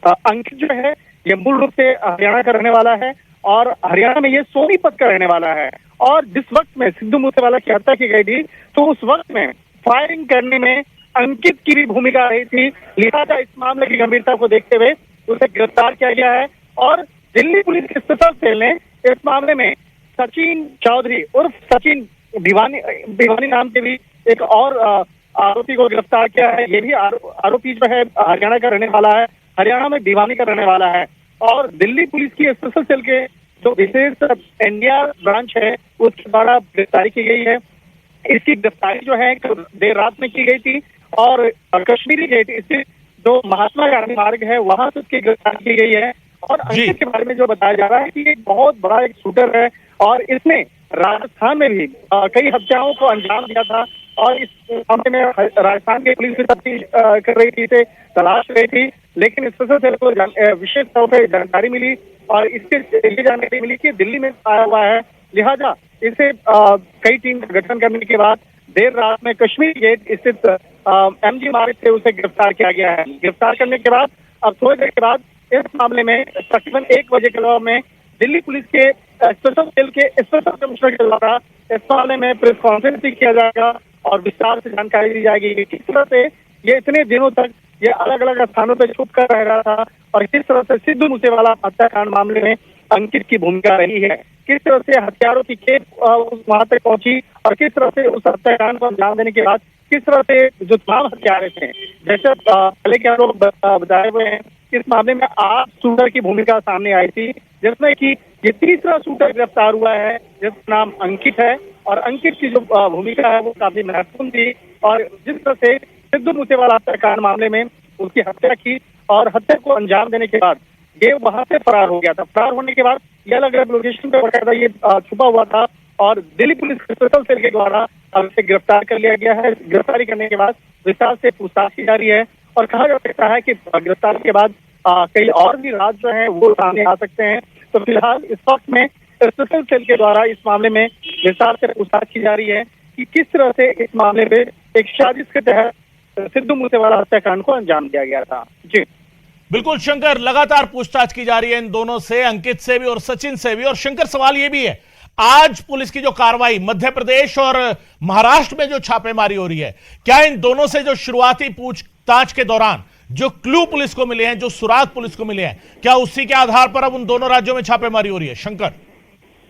S3: अंकित जो है ये मूल रूप से हरियाणा का रहने वाला है और हरियाणा में ये सोनीपत का रहने वाला है। और जिस वक्त में सिद्धू मूसेवाला की हत्या की गई थी तो उस वक्त में फायरिंग करने में अंकित की भी भूमिका रही थी। लिहाजा इस मामले की गंभीरता को देखते हुए उसे गिरफ्तार किया गया है और दिल्ली पुलिस की स्पेशल सेल ने इस मामले में सचिन चौधरी उर्फ सचिन भिवानी नाम के भी एक और आरोपी को गिरफ्तार किया है। ये भी आरोपी जो है हरियाणा का रहने वाला है, हरियाणा में भिवानी का रहने वाला है। और दिल्ली पुलिस की स्पेशल सेल के जो विशेष एनडीआर ब्रांच है उसके द्वारा गिरफ्तारी की गई है। इसकी गिरफ्तारी जो है देर रात में की गई थी और कश्मीरी गेट स्थित जो महात्मा गांधी मार्ग है वहां से उसकी गिरफ्तारी की गई है। और अंकित के बारे में जो बताया जा रहा है कि एक बहुत बड़ा एक शूटर है और इसने राजस्थान में भी कई हत्याओं को अंजाम दिया था और इस मामले में राजस्थान की पुलिस भी तफ्तीश कर रही थी, इसे तलाश रही थी। लेकिन स्पेशल सेल को विशेष तौर पर जानकारी मिली और इसके ये जानकारी मिली कि दिल्ली में आया हुआ है। लिहाजा इसे कई टीम का गठन करने के बाद देर रात में कश्मीर गेट स्थित एमजी मार्ग से उसे गिरफ्तार किया गया है। गिरफ्तार करने के बाद अब थोड़ी देर के बाद इस मामले में तकरीबन 1 बजे के दौरान में दिल्ली पुलिस के स्पेशल सेल के स्पेशल कमिश्नर के द्वारा इस मामले में प्रेस कॉन्फ्रेंस किया जाएगा और विस्तार से जानकारी दी जाएगी कि किस तरह से ये इतने दिनों तक ये अलग अलग स्थानों पर छुप कर रह रहा था और किस तरह से सिद्धू मूसेवाला हत्याकांड मामले में अंकित की भूमिका रही है, किस तरह से हथियारों की खेप वहां तक पहुंची और किस तरह से उस हत्याकांड को अंजाम देने के बाद किस तरह से जो तमाम हथियारे थे जैसे पहले के आरोप बताए हुए हैं, इस मामले में 8 शूटर की भूमिका सामने आई थी, जिसमें कि ये तीसरा शूटर गिरफ्तार हुआ है जिसका नाम अंकित है। और अंकित की जो भूमिका है वो काफी महत्वपूर्ण थी और जिस तरह से सिद्धू मूसेवाला हत्याकांड मामले में उसकी हत्या की और हत्या को अंजाम देने के बाद ये वहां से फरार हो गया था। फरार होने के बाद ये अलग अलग लोकेशन पे बकायदा ये छुपा हुआ था और दिल्ली पुलिस स्पेशल सेल के द्वारा अब इसे गिरफ्तार कर लिया गया है। गिरफ्तारी करने के बाद विस्तार से पूछताछ की जा रही है और कहा जा सकता है कि गिरफ्तारी के बाद कई और भी राज जो है वो सामने आ सकते हैं। तो फिलहाल इस वक्त में स्पेशल सेल के द्वारा इस मामले में विस्तार से पूछताछ की जा रही है कि किस तरह से इस मामले में एक साजिश के तहत सिद्धू मूसेवाला हत्याकांड को अंजाम दिया गया था। जी
S1: बिल्कुल शंकर, लगातार पूछताछ की जा रही है इन दोनों से, अंकित से भी और सचिन से भी। और शंकर, सवाल यह भी है, आज पुलिस की जो कार्रवाई मध्य प्रदेश और महाराष्ट्र में जो छापेमारी हो रही है, क्या इन दोनों से जो शुरुआती पूछताछ के दौरान जो क्लू पुलिस को मिले हैं, जो सुराग पुलिस को मिले हैं, क्या उसी के आधार पर अब उन दोनों राज्यों में छापेमारी हो रही है? शंकर,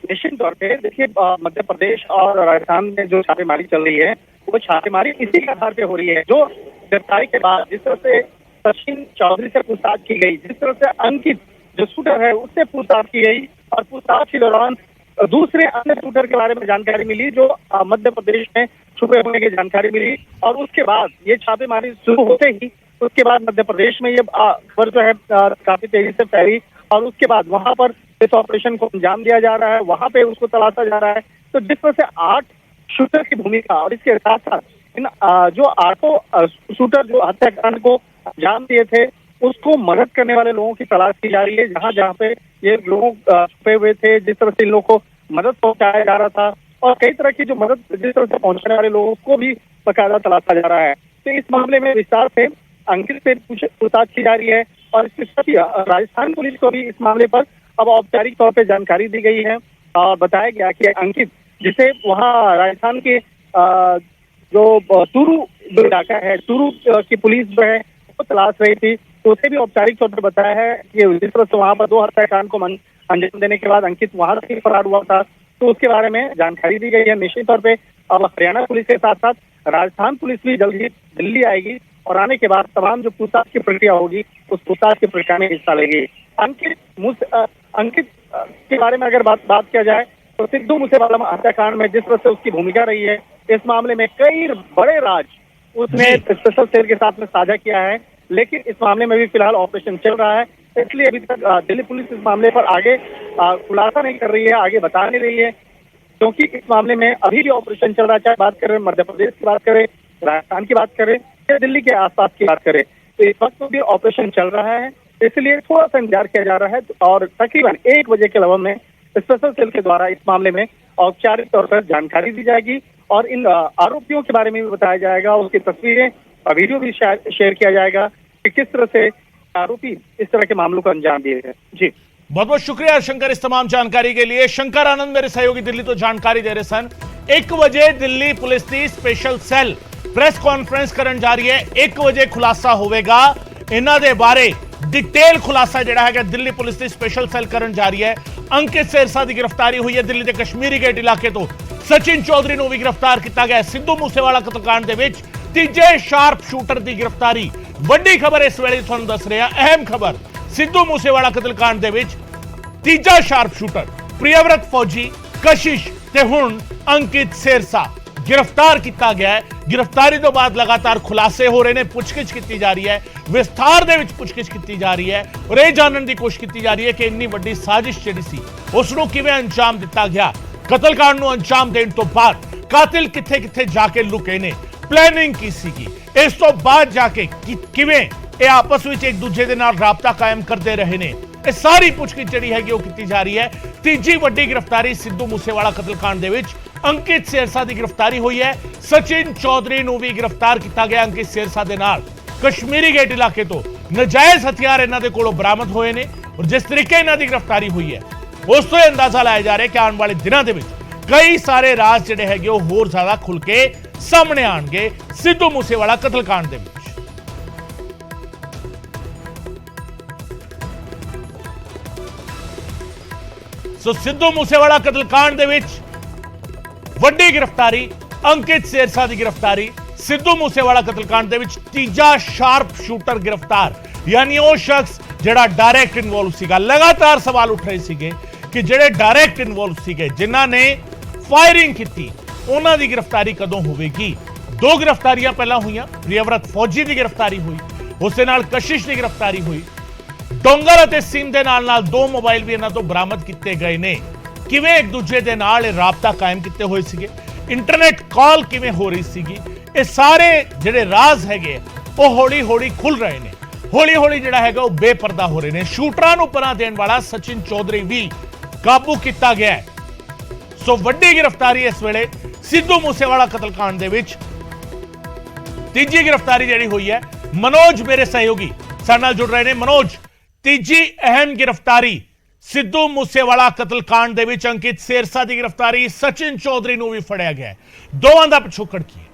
S3: निश्चित तौर पे देखिए मध्य प्रदेश और राजस्थान में जो छापेमारी चल रही है वो छापेमारी इसी के आधार पे हो रही है। जो गिरफ्तारी के बाद जिस तरह से सचिन चौधरी से पूछताछ की गई, जिस तरह से अंकित जो शूटर है उससे पूछताछ की गई और पूछताछ के दौरान दूसरे अन्य शूटर के बारे में जानकारी मिली जो मध्य प्रदेश में छुपे होने की जानकारी मिली और उसके बाद ये छापेमारी शुरू होते ही उसके बाद मध्य प्रदेश में ये खबर जो है काफी तेजी से फैली और उसके बाद वहां पर इस ऑपरेशन को अंजाम दिया जा रहा है, वहां पे उसको तलाशा जा रहा है। तो जिस तरह से 8 शूटर की भूमिका और इसके साथ साथ इन जो 8 शूटर जो हत्याकांड को अंजाम दिए थे उसको मदद करने वाले लोगों की तलाश की जा रही है, जहां जहां पे ये लोग छुपे हुए थे, जिस तरह से इन लोगों को मदद पहुंचाया जा रहा था और कई तरह की जो मदद जिस तरह से पहुंचाने वाले लोगों को भी बकायदा तलाशा जा रहा है। तो इस मामले में विस्तार से अंकित से पूछताछ की जा रही है और इसके साथ ही राजस्थान पुलिस को भी इस मामले पर अब औपचारिक तौर पर जानकारी दी गई है और बताया गया कि अंकित जिसे वहाँ राजस्थान के जो तुरु जो इलाका है, तुरु की पुलिस जो है वो तलाश रही थी, तो उसे भी औपचारिक तौर पर बताया है कि जिस तरह से वहाँ पर 2 हत्याकांड को अंजाम देने के बाद अंकित वहां से फरार हुआ था, तो उसके बारे में जानकारी दी गई है। निश्चित तौर पे अब हरियाणा पुलिस के साथ साथ राजस्थान पुलिस भी जल्द ही दिल्ली आएगी और आने के बाद तमाम जो पूछताछ की प्रक्रिया होगी उस पूछताछ की प्रक्रिया में हिस्सा लेगी। अंकित के बारे में अगर बात किया जाए तो सिद्धू मूसेवाला हत्याकांड में जिस तरह से उसकी भूमिका रही है, इस मामले में कई बड़े राज उसने स्पेशल सेल के साथ में साझा किया है, लेकिन इस मामले में भी फिलहाल ऑपरेशन चल रहा है, इसलिए अभी तक दिल्ली पुलिस इस मामले पर आगे खुलासा नहीं कर रही है, आगे बता नहीं रही है। क्योंकि इस मामले में अभी भी ऑपरेशन चल रहा है, चाहे बात करें मध्य प्रदेश की बात करें, राजस्थान की बात करें या दिल्ली के आसपास की बात करें, तो इस वक्त भी ऑपरेशन चल रहा है। इसलिए थोड़ा सा इंतजार किया जा रहा है और तकरीबन 1 बजे के लगभग में स्पेशल सेल के द्वारा इस मामले में औपचारिक तौर पर जानकारी दी जाएगी और इन आरोपियों के बारे में भी बताया जाएगा, उसकी तस्वीरें और वीडियो भी शेयर किया जाएगा कि किस तरह से आरोपी इस तरह के मामलों को अंजाम दिए हैं। जी
S1: बहुत बहुत शुक्रिया शंकर इस तमाम जानकारी के लिए। शंकर आनंद मेरे सहयोगी दिल्ली तो जानकारी दे रहे सन 1 वजे दिल्ली पुलिस की स्पेशल सेल प्रेस कॉन्फ्रेंस करन जा रही है। 1 वजे खुलासा होवेगा इन्हां दे बारे डिटेल खुलासा जिहड़ा है दिल्ली पुलिस की स्पेशल सेल करन जा रही है। अंकित सिरसा की गिरफ्तारी हुई है दिल्ली के कश्मीरी गेट इलाके तो। सचिन चौधरी ਨੂੰ भी गिरफ्तार किया गया। सिद्धू मूसेवाला कतलकांड ਦੇ ਵਿੱਚ ਤੀਜੇ ਸ਼ਾਰਪ ਸ਼ੂਟਰ ਦੀ गिरफ्तारी। ਵੱਡੀ ਖਬਰ ਇਸ ਵੇਲੇ ਤੁਹਾਨੂੰ ਦੱਸ ਰਿਹਾ, ਅਹਿਮ ਖਬਰ, सिद्धू मूसेवाला कतलकांड ਦੇ ਵਿੱਚ ਤੀਜਾ ਸ਼ਾਰਪ ਸ਼ੂਟਰ ਪ੍ਰਿਯਵਰਤ ਫੌਜੀ, ਕਸ਼ਿਸ਼ ਤੇ ਹੁਣ ਅੰਕਿਤ ਸਿਰਸਾ गिरफ्तार किया गया है। गिरफ्तारी तो बाद लगातार खुलासे हो रहे हैं, पुछगिछ की जा रही है, विस्तार दे विच पुछगिछ की जा रही है और यह जानने की कोशिश की जा रही है कि इन्नी वड्डी साजिश जिहड़ी सी उसनूं किवें अंजाम दिता गया। कतलकांड नूं अंजाम देण तो बाद कातिल किथे किथे जाके लुके ने, प्लैनिंग की सीगी, इस तो बाद जाके किवें ये आपस विच एक दूजे दे नाल राबता कायम करते रहे ने, ये सारी पुछगिछ जिहड़ी हैगी वो की जा रही है। तीजी वड्डी गिरफ्तारी सिद्धू मूसेवाला कतलकांड दे विच अंकित सिरसा की गिरफ्तारी हुई है। सचिन चौधरी ਨੂੰ भी गिरफ्तार किया गया। अंकित सिरसा ਦੇ ਨਾਲ कश्मीरी गेट इलाके तो नजायज हथियार इन्हां दे कोलों बरामद होए ने और जिस तरीके इन्हां दी गिरफ्तारी हुई है उस तो अंदाजा लाया जा रहा है कि आने वाले दिनों के कई सारे राज जिहड़े हैगे वो होर ज्यादा खुल के सामने आएंगे सिद्धू मूसेवाला कतलकांड दे विच। सो सिद्धू मूसेवाला कतलकांड दे विच ਵੱਡੀ गिरफ्तारी, अंकित सिरसा की गिरफ्तारी, सिद्धू मूसेवाला कतलकांड दे विच तीजा शार्प शूटर गिरफ्तार, यानी वो शख्स जिहड़ा डायरेक्ट इन्वॉल्व सीगा। लगातार सवाल उठ रहे सीगे कि जिहड़े डायरेक्ट इन्वॉल्व सीगे, जिन्हां ने फायरिंग की, उन्हां दी गिरफ्तारी कदों होवेगी। 2 गिरफ्तारियां पहला हुई, प्रियव्रत फौजी की गिरफ्तारी हुई, उसदे नाल कशिश की गिरफ्तारी हुई, डोंगर अते सिंह दे नाल 2 मोबाइल भी इन्हां तो बरामद किए गए ने। किवें एक दूजे दे नाल राबता कायम किते हुए सीगे, इंटरनेट कॉल किवें हो रही सीगी, ये सारे जिहड़े राज हैगे वो हौली हौली खुल रहे ने, हौली हौली जिहड़ा हैगा वो बेपर्दा हो रहे ने। शूटरां नूं पनाह देण वाला सचिन चौधरी भी काबू किया गया है। सो वड्डी गिरफ्तारी इस वेले सिद्धू मूसेवाला कतलकांड दे विच तीजी गिरफ्तारी जिहड़ी हुई है। मनोज मेरे सहयोगी साडे नाल जुड़ रहे ने। मनोज, तीजी अहम गिरफ्तारी सिद्धू मूसेवाला कतलकांड दे विच अंकित सिरसा की गिरफ्तारी, सचिन चौधरी नूं भी फड़िया गया, दोवां दा पिछोकड़ की है?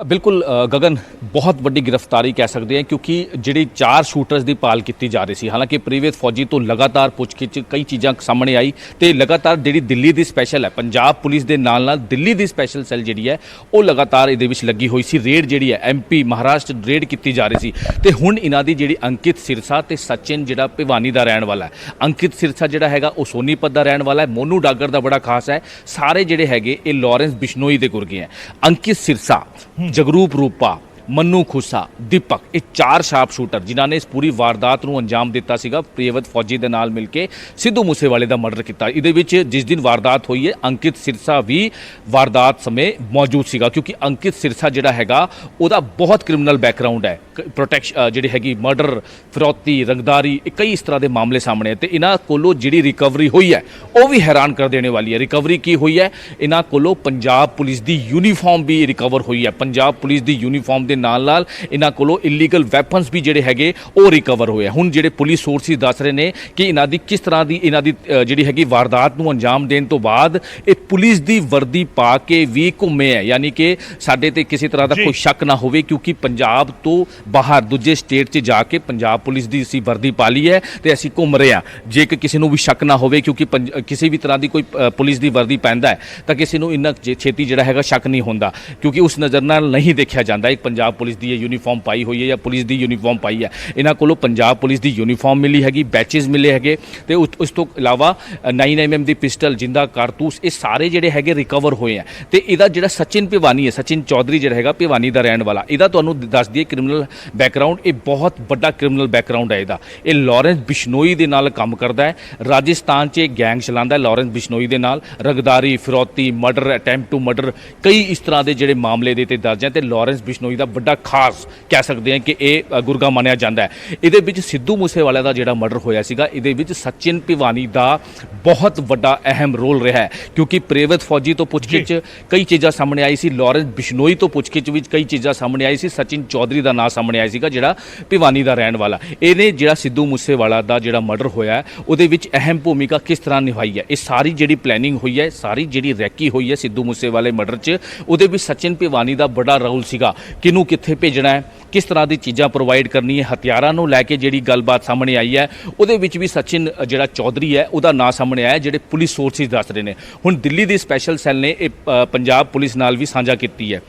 S4: बिल्कुल गगन, बहुत वड्डी गिरफ्तारी कह सकते हैं क्योंकि जिहड़ी 4 शूटर्स की भाल की जा रही थी। हालांकि प्रीवियस फौजी तो लगातार पुछगिछ कई चीज़ां सामने आई तो लगातार जिहड़ी दिल्ली की स्पैशल है, पंजाब पुलिस के नाल दिल्ली की स्पैशल सैल जिहड़ी है वो लगातार इहदे विच लगी हुई सी। रेड जिहड़ी है MP महाराष्ट्र रेड की जा रही सी ते हुण इन्हां दी जिहड़ी अंकित सिरसा ते सचिन जिहड़ा भिवानी का रहण वाला है, अंकित सिरसा जिहड़ा हैगा वो सोनीपत का रहण वाला है, मोनू डागर का बड़ा खास है, सारे जिहड़े हैगे ये लॉरेंस बिश्नोई के गुरगे हैं। अंकित सिरसा, जगरूप रूपा, मन्नू खुसा, दीपक, ये 4 शार्प शूटर जिन्होंने इस पूरी वारदात को अंजाम दिता सीगा प्रियवत फौजी के नाल मिलके सिद्धू मूसेवाले का मर्डर किया। इहदे विच जिस दिन वारदात हुई है अंकित सिरसा भी वारदात समय मौजूद सीगा क्योंकि अंकित सिरसा जिहड़ा हैगा उहदा बहुत क्रिमिनल बैकग्राउंड है, प्रोटेक्शन जिहड़ी हैगी मर्डर, फिरौती, रंगदारी, कई इस तरह के मामले सामने तो इन्हां कोलों जिहड़ी रिकवरी हुई है वो भी हैरान कर देने वाली है। रिकवरी की हुई है, इन्हां कोलों पंजाब पुलिस की यूनीफॉर्म भी रिकवर हुई है। पंजाब पुलिस की यूनीफॉर्म के नाल इन्हां कोलों इलीगल वैपन्स भी जिहड़े हैगे वो रिकवर हुए। हुण जिहड़े पुलिस सोर्सिस दस रहे हैं कि इन्हां दी किस तरह की इन्हां दी जिहड़ी हैगी वारदात नूं अंजाम देण तो बाद ये पुलिस की वर्दी पा के भी घूमे है, यानी कि साडे ते किसी तरह का कोई शक ना होवे क्योंकि पंजाब तो बाहर दूजे स्टेट 'च जाके पंजाब पुलिस की असीं वर्दी पा ली है तो असीं घूम रहे हैं। जे कि किसी नूं भी शक ना होवे क्योंकि किसी भी तरह की कोई पुलिस की वर्दी पहनता है तो किसी नूं इन्ना छेती जिहड़ा हैगा शक नहीं होंदा क्योंकि उस नज़र नाल नहीं देखा जाता। एक पंजाब ਪੰਜਾਬ ਪੁਲਿਸ ਦੀ ਇਹ ਯੂਨੀਫਾਰਮ ਪਾਈ ਹੋਈ ਹੈ ਜਾਂ ਪੁਲਿਸ ਦੀ ਯੂਨੀਫਾਰਮ ਪਾਈ ਹੈ। ਇਹਨਾਂ ਕੋਲੋਂ ਪੰਜਾਬ ਪੁਲਿਸ ਦੀ ਯੂਨੀਫਾਰਮ ਮਿਲੀ ਹੈਗੀ, ਬੈਚਿਸ ਮਿਲੇ ਹੈਗੇ ਤੇ ਉਸ ਤੋਂ ਇਲਾਵਾ 9mm ਦੀ ਪਿਸਟਲ, ਜਿੰਦਾ ਕਾਰਤੂਸ, ਇਹ ਸਾਰੇ ਜਿਹੜੇ ਹੈਗੇ ਰਿਕਵਰ ਹੋਏ ਆ। ਤੇ ਇਹਦਾ ਜਿਹੜਾ ਸਚਿਨ ਭਿਵਾਨੀ ਹੈ, ਸਚਿਨ ਚੌਧਰੀ ਜਿਹੜਾ ਹੈਗਾ ਭਿਵਾਨੀ ਦਾ ਰਹਿਣ ਵਾਲਾ, ਇਹਦਾ ਤੁਹਾਨੂੰ ਦੱਸ ਦਈਏ ਕ੍ਰਿਮੀਨਲ ਬੈਕਗਰਾਉਂਡ, ਇਹ ਬਹੁਤ ਵੱਡਾ ਕ੍ਰਿਮੀਨਲ ਬੈਕਗਰਾਉਂਡ ਹੈ ਇਹਦਾ। ਇਹ ਲਾਰੈਂਸ ਬਿਸ਼ਨੋਈ ਦੇ ਨਾਲ ਕੰਮ ਕਰਦਾ ਹੈ, ਰਾਜਸਥਾਨ 'ਚ ਇਹ ਗੈਂਗ ਚਲਾਉਂਦਾ ਹੈ ਲਾਰੈਂਸ ਬਿਸ਼ਨੋਈ ਦੇ ਨਾਲ। ਰਗਦਾਰੀ, ਫਿਰੌਤੀ, ਮਰਡਰ, ਅਟੈਂਪਟ ਟੂ ਮਰਡਰ, ਕਈ ਇਸ ਤਰ੍ਹਾਂ ਦੇ ਜਿਹੜੇ ਮਾਮਲੇ ਦੇ ਤੇ ਦਰਜ ਹੈ। ਤੇ ਲਾਰੈਂਸ ਬਿਸ਼ਨੋਈ ਦਾ ਵੱਡਾ ਖਾਸ ਕਹਿ ਸਕਦੇ ਹਾਂ ਕਿ ਇਹ ਗੁਰਗਾ ਮੰਨਿਆ ਜਾਂਦਾ ਹੈ। ਇਹਦੇ ਵਿੱਚ ਸਿੱਧੂ ਮੂਸੇਵਾਲੇ ਦਾ ਜਿਹੜਾ ਮਰਡਰ ਹੋਇਆ ਸੀਗਾ, ਇਹਦੇ ਵਿੱਚ ਸਚਿਨ ਭਿਵਾਨੀ ਦਾ ਬਹੁਤ ਵੱਡਾ ਅਹਿਮ ਰੋਲ ਰਿਹਾ ਹੈ, ਕਿਉਂਕਿ ਪ੍ਰੇਵਤ ਫੌਜੀ ਤੋਂ ਪੁੱਛਗਿੱਛ ਕਈ ਚੀਜ਼ਾਂ ਸਾਹਮਣੇ ਆਈ ਸੀ, ਲਾਰੈਂਸ ਬਿਸ਼ਨੋਈ ਤੋਂ ਪੁੱਛਗਿੱਛ ਵਿੱਚ ਕਈ ਚੀਜ਼ਾਂ ਸਾਹਮਣੇ ਆਈ ਸੀ, ਸਚਿਨ ਚੌਧਰੀ ਦਾ ਨਾਂ ਸਾਹਮਣੇ ਆਇਆ ਸੀਗਾ ਜਿਹੜਾ ਭਿਵਾਨੀ ਦਾ ਰਹਿਣ ਵਾਲਾ। ਇਹਨੇ ਜਿਹੜਾ ਸਿੱਧੂ ਮੂਸੇਵਾਲਾ ਦਾ ਜਿਹੜਾ ਮਰਡਰ ਹੋਇਆ ਉਹਦੇ ਵਿੱਚ ਅਹਿਮ ਭੂਮਿਕਾ ਕਿਸ ਤਰ੍ਹਾਂ ਨਿਭਾਈ ਹੈ। ਇਹ ਸਾਰੀ ਜਿਹੜੀ ਪਲੈਨਿੰਗ ਹੋਈ ਹੈ, ਸਾਰੀ ਜਿਹੜੀ ਰੈਕੀ ਹੋਈ ਹੈ ਸਿੱਧੂ ਮੂਸੇਵਾਲੇ ਮਰਡਰ 'ਚ, ਉਹਦੇ ਵਿੱਚ ਸਚਿਨ ਭਿਵਾਨੀ ਦਾ ਬੜਾ ਰੋਲ ਸੀਗਾ। ਕਿਹਨੂੰ ਕਿੱਥੇ ਭੇਜਣਾ ਹੈ, ਕਿਸ ਤਰ੍ਹਾਂ ਦੀ ਚੀਜ਼ਾਂ ਪ੍ਰੋਵਾਈਡ ਕਰਨੀ ਹੈ, ਹਥਿਆਰਾਂ ਨੂੰ ਲੈ ਕੇ ਜਿਹੜੀ ਗੱਲਬਾਤ ਸਾਹਮਣੇ ਆਈ ਹੈ ਉਹਦੇ ਵਿੱਚ ਵੀ ਸਚਿਨ ਜਿਹੜਾ ਚੌਧਰੀ ਹੈ ਉਹਦਾ ਨਾਂ ਸਾਹਮਣੇ ਆਇਆ, ਜਿਹੜੇ ਪੁਲਿਸ ਸੋਰਸਿਸ ਦੱਸ ਰਹੇ ਨੇ। ਹੁਣ ਦਿੱਲੀ ਦੀ ਸਪੈਸ਼ਲ ਸੈੱਲ ਨੇ ਇਹ ਪੰਜਾਬ ਪੁਲਿਸ ਨਾਲ ਵੀ ਸਾਂਝਾ ਕੀਤੀ ਹੈ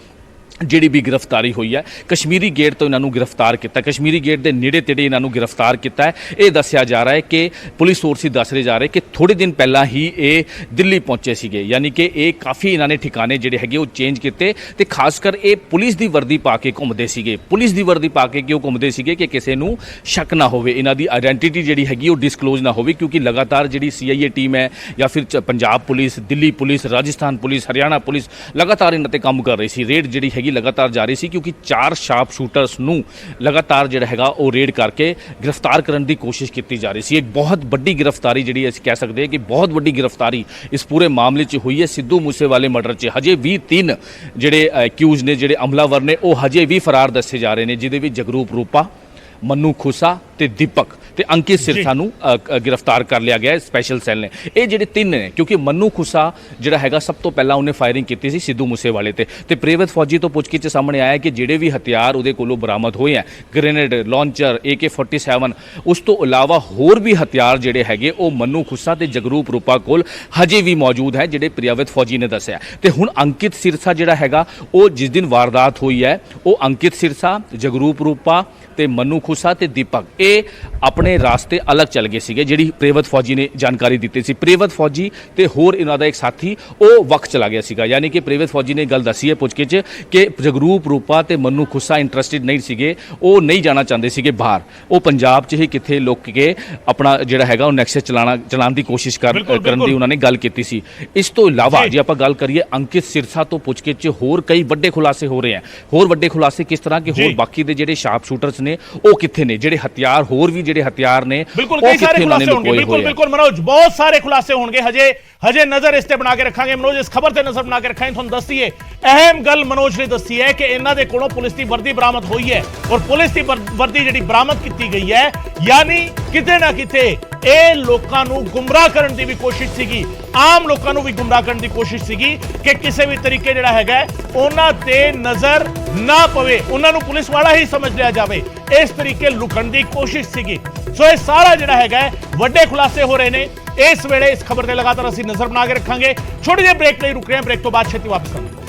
S4: ਜਿਹੜੀ ਵੀ ਗ੍ਰਿਫਤਾਰੀ ਹੋਈ ਹੈ। ਕਸ਼ਮੀਰੀ ਗੇਟ ਤੋਂ ਇਹਨਾਂ ਨੂੰ ਗ੍ਰਿਫਤਾਰ ਕੀਤਾ, ਕਸ਼ਮੀਰੀ ਗੇਟ ਦੇ ਨੇੜੇ ਤੇੜੇ ਇਹਨਾਂ ਨੂੰ ਗ੍ਰਿਫਤਾਰ ਕੀਤਾ ਹੈ। ਇਹ ਦੱਸਿਆ ਜਾ ਰਿਹਾ ਹੈ ਕਿ ਪੁਲਿਸ ਸੋਰਸਿਸ ਦੱਸ ਰਹੇ ਜਾ ਰਹੇ ਕਿ ਥੋੜੇ ਦਿਨ ਪਹਿਲਾਂ ਹੀ ਇਹ ਦਿੱਲੀ ਪਹੁੰਚੇ ਸੀਗੇ, ਯਾਨੀ ਕਿ ਇਹ ਕਾਫੀ ਇਹਨਾਂ ਨੇ ਠਿਕਾਣੇ ਜਿਹੜੇ ਹੈਗੇ ਉਹ ਚੇਂਜ ਕੀਤੇ ਤੇ ਖਾਸ ਕਰ ਇਹ ਪੁਲਿਸ ਦੀ ਵਰਦੀ ਪਾ ਕੇ ਘੁੰਮਦੇ ਸੀਗੇ। ਪੁਲਿਸ ਦੀ ਵਰਦੀ ਪਾ ਕੇ ਕਿਉਂ ਘੁੰਮਦੇ ਸੀਗੇ ਕਿ ਕਿਸੇ ਨੂੰ ਸ਼ੱਕ ਨਾ ਹੋਵੇ, ਇਹਨਾਂ ਦੀ ਆਇਡੈਂਟੀਟੀ ਜਿਹੜੀ ਹੈਗੀ ਉਹ ਡਿਸਕਲੋਜ਼ ਨਾ ਹੋਵੇ, ਕਿਉਂਕਿ ਲਗਾਤਾਰ ਜਿਹੜੀ CIA ਟੀਮ ਹੈ ਜਾਂ ਫਿਰ Punjab police, Delhi police, Rajasthan police, Haryana police ਲਗਾਤਾਰ ਇਹਨਾਂ ਤੇ ਕੰਮ ਕਰ ਰਹੀ ਸੀ। ਰੇਡ ਜਿਹੜੀ ਹੈਗੀ ਲਗਾਤਾਰ ਜਾਰੀ ਸੀ, ਕਿਉਂਕਿ 4 ਸ਼ਾਰਪ ਸ਼ੂਟਰਸ ਨੂੰ ਲਗਾਤਾਰ ਜਿਹੜਾ ਹੈਗਾ ਉਹ ਰੇਡ ਕਰਕੇ ਗ੍ਰਿਫਤਾਰ ਕਰਨ ਦੀ ਕੋਸ਼ਿਸ਼ ਕੀਤੀ ਜਾ ਰਹੀ ਸੀ। ਇੱਕ ਬਹੁਤ ਵੱਡੀ ਗ੍ਰਿਫਤਾਰੀ ਜਿਹੜੀ ਅਸੀਂ ਕਹਿ ਸਕਦੇ ਹਾਂ ਕਿ ਬਹੁਤ ਵੱਡੀ ਗ੍ਰਿਫਤਾਰੀ ਇਸ ਪੂਰੇ ਮਾਮਲੇ 'ਚ ਹੋਈ ਹੈ। ਸਿੱਧੂ ਮੂਸੇਵਾਲੇ ਮਰਡਰ 'ਚ ਹਜੇ ਵੀ 3 ਜਿਹੜੇ ਅਕਿਊਜ਼ ਨੇ, ਜਿਹੜੇ ਹਮਲਾਵਰ ਨੇ, ਉਹ ਹਜੇ ਵੀ ਫਰਾਰ ਦੱਸੇ ਜਾ ਰਹੇ ਨੇ, ਜਿਹਦੇ ਵਿੱਚ ਜਗਰੂਪ ਰੂਪਾ, ਮਨੂ ਖੁਸਾ ਤੇ ਦੀਪਕ ਤੇ ਅੰਕਿਤ ਸਿਰਸਾ ਨੂੰ ਗ੍ਰਿਫਤਾਰ ਕਰ ਲਿਆ ਗਿਆ ਸਪੈਸ਼ਲ ਸੈੱਲ ਨੇ। ਇਹ ਜਿਹੜੇ 3 ਨੇ, ਕਿਉਂਕਿ ਮਨੂ ਖੁਸਾ ਜਿਹੜਾ ਹੈਗਾ ਸਭ ਤੋਂ ਪਹਿਲਾਂ ਉਹਨੇ ਫਾਇਰਿੰਗ ਕੀਤੀ ਸੀ ਸਿੱਧੂ ਮੂਸੇਵਾਲੇ ਤੇ ਪ੍ਰੇਵਤ ਫੌਜੀ ਤੋਂ ਪੁੱਛਗਿੱਛ ਸਾਹਮਣੇ ਆਇਆ ਕਿ ਜਿਹੜੇ ਵੀ ਹਥਿਆਰ ਉਹਦੇ ਕੋਲੋਂ ਬਰਾਮਦ ਹੋਏ ਆ, ਗ੍ਰੇਨੇਡ, ਲਾਂਚਰ, AK-47, ਉਸ ਤੋਂ ਇਲਾਵਾ ਹੋਰ ਵੀ ਹਥਿਆਰ ਜਿਹੜੇ ਹੈਗੇ ਉਹ ਮਨੂ ਖੁਸਾ ਤੇ ਜਗਰੂਪ ਰੂਪਾ ਕੋਲ ਹਜੇ ਵੀ ਮੌਜੂਦ ਹੈ, ਜਿਹੜੇ ਪ੍ਰੇਵਤ ਫੌਜੀ ਨੇ ਦੱਸਿਆ। ਤੇ ਹੁਣ ਅੰਕਿਤ ਸਿਰਸਾ ਜਿਹੜਾ ਹੈਗਾ ਉਹ ਜਿਸ ਦਿਨ ਵਾਰਦਾਤ ਹੋਈ ਹੈ, ਉਹ ਅੰਕਿਤ ਸਿਰਸਾ, ਜਗਰੂਪ ਰੂਪਾ ਤੇ ਮਨੂ ਖੁਸਾ ਤੇ ਦੀਪਕ ਇਹ ਆਪਣੇ ਰਾਸਤੇ ਅਲੱਗ ਚੱਲ ਗਏ ਸੀਗੇ, ਜਿਹੜੀ ਪ੍ਰੇਵਤ ਫੌਜੀ ਨੇ ਜਾਣਕਾਰੀ ਦਿੱਤੀ ਸੀ। ਪ੍ਰੇਵਤ ਫੌਜੀ ਤੇ ਹੋਰ ਇਹਨਾਂ ਦਾ ਇੱਕ ਸਾਥੀ ਉਹ ਵਕਤ ਚਲਾ ਗਿਆ ਸੀਗਾ, ਯਾਨੀ ਕਿ ਪ੍ਰੇਵਤ ਫੌਜੀ ਨੇ ਗੱਲ ਦੱਸੀ ਹੈ ਪੁੱਛਗਿੱਛ ਕਿ ਜਗਰੂਪ ਰੂਪਾ ਤੇ ਮਨੂ ਖੁਸਾ ਇੰਟਰਸਟਿਡ ਨਹੀਂ ਸੀਗੇ, ਉਹ ਨਹੀਂ ਜਾਣਾ ਚਾਹੁੰਦੇ ਸੀਗੇ ਬਾਹਰ, ਉਹ ਪੰਜਾਬ 'ਚ ਹੀ ਕਿੱਥੇ ਲੁੱਕ ਕੇ ਆਪਣਾ ਜਿਹੜਾ ਹੈਗਾ ਉਹ ਨੈਕਸਸ ਚਲਾਉਣ ਦੀ ਕੋਸ਼ਿਸ਼ ਕਰਨ ਦੀ ਉਹਨਾਂ ਨੇ ਗੱਲ ਕੀਤੀ ਸੀ। ਇਸ ਤੋਂ ਇਲਾਵਾ ਜੇ ਆਪਾਂ ਗੱਲ ਕਰੀਏ ਅੰਕਿਤ ਸਿਰਸਾ ਤੋਂ ਪੁੱਛਗਿੱਛ ਹੋਰ ਕਈ ਵੱਡੇ ਖੁਲਾਸੇ ਹੋ ਰਹੇ ਆ। ਹੋਰ ਵੱਡੇ ਖੁਲਾਸੇ ਕਿਸ ਤਰ੍ਹਾਂ ਕਿ ਹੋਰ ਬਾਕੀ ਦੇ ਜਿਹੜੇ ਸ਼ਾਰਪ ਸ਼ੂਟਰਸ ਨੇ ਉਹ ਕਿੱਥੇ ਨੇ, ਜਿਹੜੇ ਹਥਿਆਰ ਹੋਰ ਵੀ ਜਿਹੜੇ ਹਥਿਆਰ ਨੇ
S1: ਬਿਲਕੁਲ ਕਈ ਸਾਰੇ ਖੁਲਾਸੇ ਹੋਣਗੇ। ਬਿਲकुल मनोज, बहुत सारे खुलासे होंगे। हजे नजर इस ते बना के रखांगे मनोज, इस खबर ते नजर बना के रखांगे। ਤੁਹਾਨੂੰ ਦੱਸੀਏ ਅਹਿਮ ਗੱਲ मनोज ਨੇ ਦੱਸੀ ਹੈ ਕਿ ਇਹਨਾਂ ਦੇ ਕੋਲੋਂ ਪੁਲਿਸ ਦੀ ਵਰਦੀ ਬਰਾਮਦ ਹੋਈ ਹੈ ਔਰ ਪੁਲਿਸ ਦੀ ਵਰਦੀ ਜਿਹੜੀ ਬਰਾਮਦ ਕੀਤੀ ਗਈ ਹੈ, ਯਾਨੀ ਕਿਤੇ ਨਾ ਕਿਤੇ ਇਹ ਲੋਕਾਂ ਨੂੰ ਗੁੰਮਰਾਹ ਕਰਨ ਦੀ ਵੀ ਕੋਸ਼ਿਸ਼ ਸੀਗੀ, ਆਮ ਲੋਕਾਂ ਨੂੰ ਵੀ ਗੁੰਮਰਾਹ ਕਰਨ ਦੀ ਕੋਸ਼ਿਸ਼ ਸੀਗੀ ਕਿ ਕਿਸੇ ਵੀ ਤਰੀਕੇ ਜਿਹੜਾ ਹੈਗਾ ਉਹਨਾਂ ਤੇ ਨਜ਼ਰ ਨਾ ਪਵੇ, ਉਹਨਾਂ ਨੂੰ ਪੁਲਿਸ ਵਾਲਾ ਹੀ ਸਮਝ ਲਿਆ ਜਾਵੇ, ਇਸ ਤਰੀਕੇ ਲੁਕਣ ਦੀ ਕੋਸ਼ਿਸ਼ ਸੀਗੀ। ਸੋ ਇਹ ਸਾਰਾ ਜਿਹੜਾ ਹੈਗਾ ਵੱਡੇ ਖੁਲਾਸੇ ਹੋ ਰਹੇ ਨੇ ਇਸ ਵੇਲੇ। ਇਸ ਖਬਰ ਤੇ ਲਗਾਤਾਰ ਅਸੀਂ ਨਜ਼ਰ ਬਣਾ ਕੇ ਰੱਖਾਂਗੇ। ਛੋਟੀ ਜਿਹੀ ਬ੍ਰੇਕ ਲਈ ਰੁਕ ਰਹੇ ਹਾਂ, ਬ੍ਰੇਕ ਤੋਂ ਬਾਅਦ ਛੇਤੀ ਵਾਪਸ ਆਵਾਂਗੇ।